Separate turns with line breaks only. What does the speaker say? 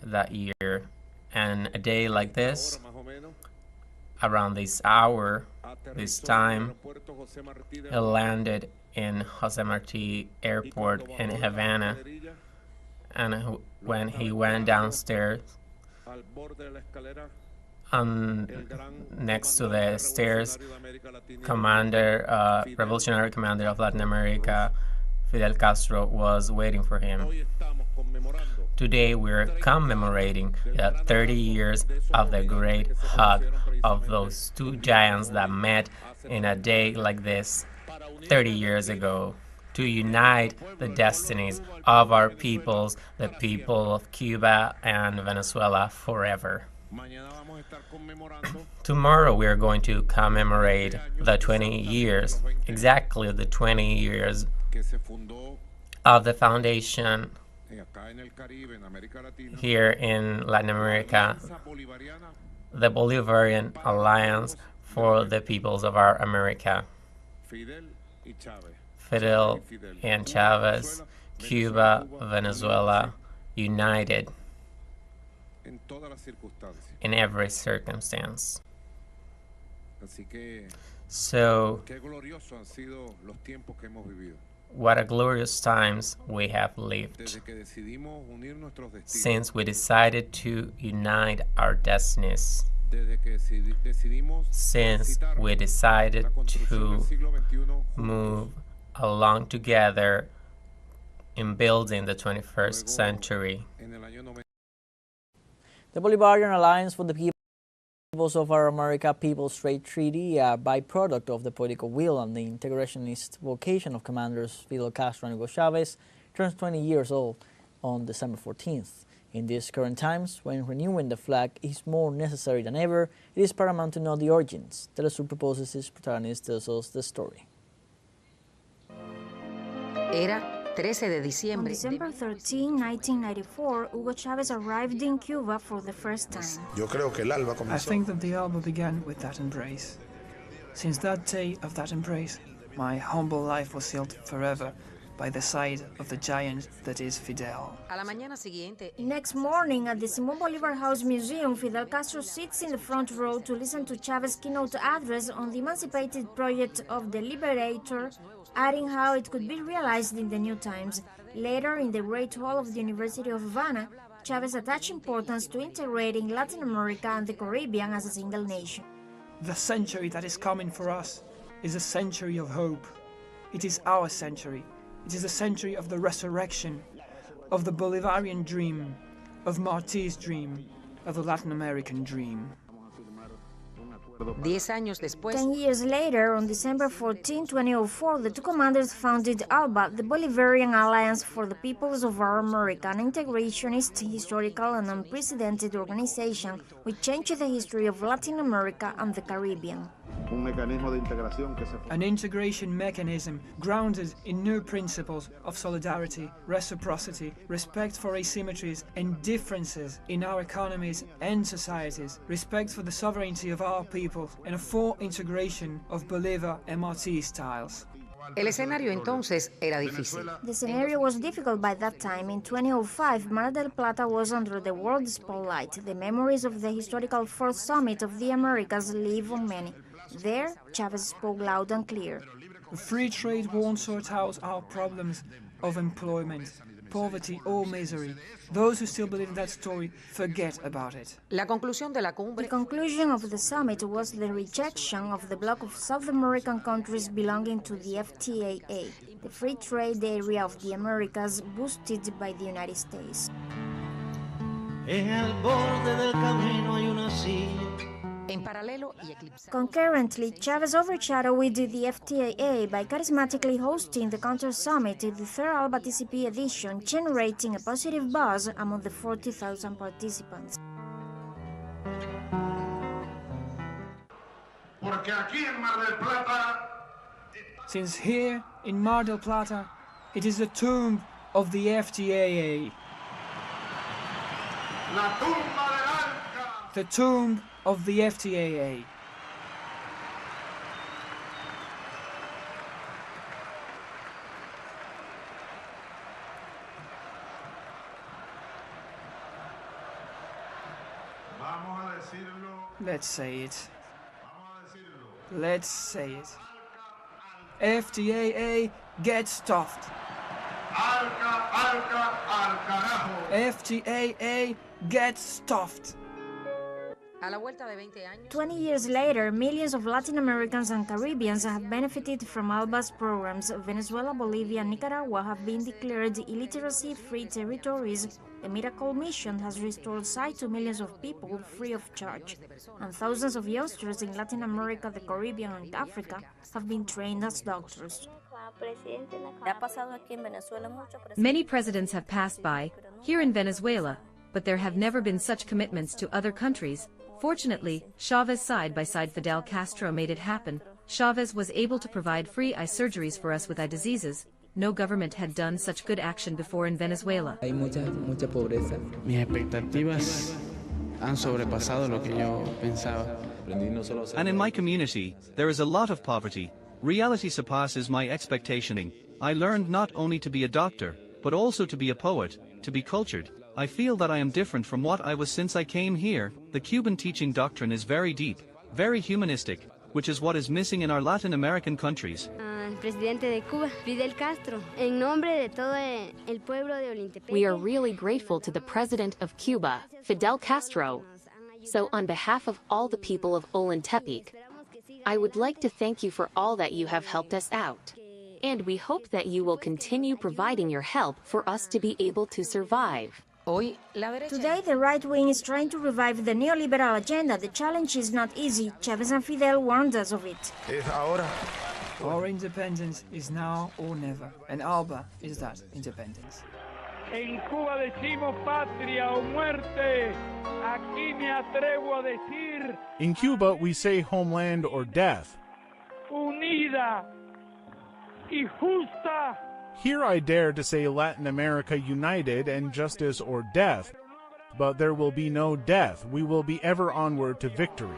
that year. And a day like this, around this hour, this time, he landed in Jose Marti Airport in Havana. And when he went downstairs, next to the stairs, revolutionary commander of Latin America, Fidel Castro, was waiting for him. Today we're commemorating the 30 years of the great hug of those two giants that met in a day like this 30 years ago to unite the destinies of our peoples, the people of Cuba and Venezuela, forever. Tomorrow we are going to commemorate the 20 years, exactly the 20 years of the foundation here in Latin America, the Bolivarian Alliance for the Peoples of our America. Fidel and Chavez, Cuba, Venezuela, united in every circumstance. So, what a glorious times we have lived since we decided to unite our destinies, since we decided to move along together in building the 21st century.
The Bolivarian Alliance for the Peoples of Our America People's Trade Treaty, a byproduct of the political will and the integrationist vocation of commanders Fidel Castro and Hugo Chavez, turns 20 years old on December 14th. In these current times, when renewing the flag is more necessary than ever, it is paramount to know the origins. Telesur proposes its protagonist tells us the story.
On December 13, 1994, Hugo Chavez arrived in Cuba for the first time.
I think that the alba began with that embrace. Since that day of that embrace, my humble life was sealed forever by the side of the giant that is Fidel.
Next morning, at the Simón Bolívar House Museum, Fidel Castro sits in the front row to listen to Chavez's keynote address on the emancipated project of the Liberator, adding how it could be realized in the new times. Later, in the Great Hall of the University of Havana, Chavez attached importance to integrating Latin America and the Caribbean as a single nation.
The century that is coming for us is a century of hope. It is our century. It is a century of the resurrection, of the Bolivarian dream, of Marti's dream, of the Latin American dream.
10 years later, on December 14, 2004, the two commanders founded ALBA, the Bolivarian Alliance for the Peoples of Our America, an integrationist, historical, and unprecedented organization which changed the history of Latin America and the Caribbean.
An integration mechanism grounded in new principles of solidarity, reciprocity, respect for asymmetries and differences in our economies and societies, respect for the sovereignty of our people, and a full integration of Bolivar and Martí styles.
El escenario entonces era difícil.
The scenario was difficult by that time. In 2005, Mar del Plata was under the world spotlight. The memories of the historical Fourth Summit of the Americas live on many. There, Chavez spoke loud and clear.
Free trade won't sort out our problems of employment, poverty or misery. Those who still believe in that story forget about it.
La conclusión de la cumbre.
The conclusion of the summit was the rejection of the bloc of South American countries belonging to the FTAA, the free trade area of the Americas boosted by the United States. Concurrently, Chavez overshadowed the FTAA by charismatically hosting the Counter Summit, the third ALBA TCP edition, generating a positive buzz among the 40,000 participants.
Since here, in Mar del Plata, it is the tomb of the FTAA. The tomb of the FTAA. Let's say it. Let's say it. FTAA gets stuffed. FTAA gets stuffed.
20 years later, millions of Latin Americans and Caribbeans have benefited from ALBA's programs. Venezuela, Bolivia, and Nicaragua have been declared illiteracy-free territories. The Miracle Mission has restored sight to millions of people free of charge. And thousands of youngsters in Latin America, the Caribbean, and Africa have been trained as doctors.
Many presidents have passed by, here in Venezuela, but there have never been such commitments to other countries. Fortunately, Chavez side-by-side Fidel Castro made it happen. Chavez was able to provide free eye surgeries for us with eye diseases. No government had done such good action before in Venezuela.
Hay mucha pobreza.
Mis expectativas han sobrepasado lo que yo pensaba.
And in my community, there is a lot of poverty. Reality surpasses my expectation. I learned not only to be a doctor, but also to be a poet, to be cultured. I feel that I am different from what I was since I came here. The Cuban teaching doctrine is very deep, very humanistic, which is what is missing in our Latin American countries.
Presidente de Cuba, Fidel Castro, en nombre de todo el pueblo de Olintepec.
We are really grateful to the President of Cuba, Fidel Castro. So on behalf of all the people of Olintepec, I would like to thank you for all that you have helped us out. And we hope that you will continue providing your help for us to be able to survive.
Today, the right wing is trying to revive the neoliberal agenda. The challenge is not easy. Chavez and Fidel warned us of it.
Our independence is now or never, and ALBA is that independence.
En Cuba decimos patria o muerte. Aquí me atrevo a decir.
In Cuba, we say homeland or death.
Unida y justa.
Here I dare to say Latin America united and justice or death. But there will be no death. We will be ever onward to victory.